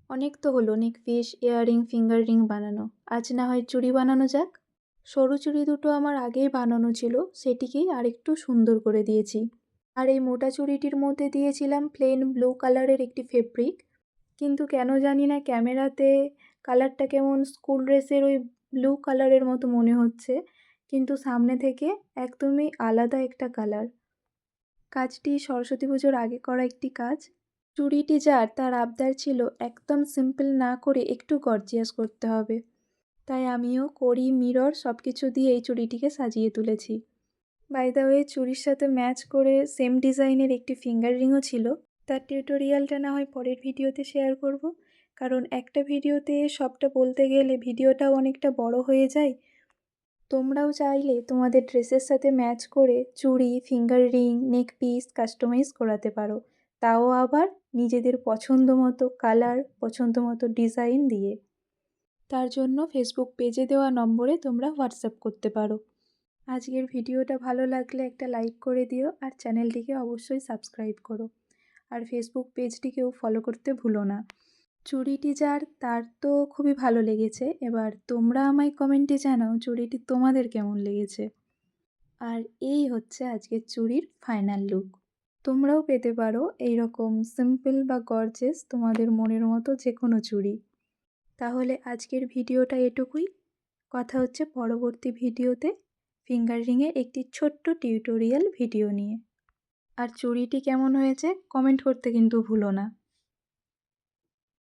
অনেক তো হলো নেক পিস, ইয়াররিং, ফিঙ্গার রিং বানানো। আজ না হয় চুড়ি বানানো যাক। সরু চুড়ি দুটো আমার আগেই বানানো ছিল, সেটিকেই আরেকটু সুন্দর করে দিয়েছি। আর এই মোটা চুড়িটির মধ্যে দিয়েছিলাম প্লেন ব্লু কালারের একটি ফেব্রিক, কিন্তু কেন জানি না ক্যামেরাতে কালারটা কেমন স্কুল ড্রেসের ওই ব্লু কালারের মতো মনে হচ্ছে, কিন্তু সামনে থেকে একদমই আলাদা একটা কালার। কাজটি সরস্বতী পুজোর আগে করা একটি কাজ। চুড়িটি যার তার আবদার ছিল একদম সিম্পল না করে একটু গর্জিয়াস করতে হবে, তাই আমিও কড়ি, মিরর সব কিছু দিয়ে এই চুড়িটিকে সাজিয়ে তুলেছি। বাই দ্য ওয়ে, চুড়ির সাথে ম্যাচ করে সেম ডিজাইনের একটি ফিঙ্গার রিংও ছিল। তার টিউটোরিয়ালটা না হয় পরের ভিডিওতে শেয়ার করব, কারণ একটা ভিডিওতে সবটা বলতে গেলে ভিডিওটাও অনেকটা বড় হয়ে যায়। তোমরাও চাইলে তোমাদের ড্রেসের সাথে ম্যাচ করে চুড়ি, finger ring, neck piece customize করাতে পারো, তাও আবার নিজেদের পছন্দ মতো কালার, পছন্দ মতো ডিজাইন দিয়ে। তার জন্য ফেসবুক পেজে দেওয়া নম্বরে তোমরা হোয়াটসঅ্যাপ করতে পারো। আজকের ভিডিওটা ভালো লাগলে একটা লাইক করে দিও, আর চ্যানেলটিকে অবশ্যই সাবস্ক্রাইব করো, আর ফেসবুক পেজটিকেও ফলো করতে ভুলো না। চুড়িটি যার তার তো খুবই ভালো লেগেছে, এবার তোমরা আমায় কমেন্টে জানাও চুড়িটি তোমাদের কেমন লেগেছে। আর এই হচ্ছে আজকের চুড়ির ফাইনাল লুক। তোমরাও পেতে পারো এই রকম সিম্পল বা গর্জিয়াস তোমাদের মনের মতো যে কোনো চুড়ি। তাহলে আজকের ভিডিওটা এটুকুই। কথা হচ্ছে পরবর্তী ভিডিওতে ফিঙ্গার রিংয়ের একটি ছোট্ট টিউটোরিয়াল ভিডিও নিয়ে। আর চুড়িটি কেমন হয়েছে কমেন্ট করতে কিন্তু ভুলো না।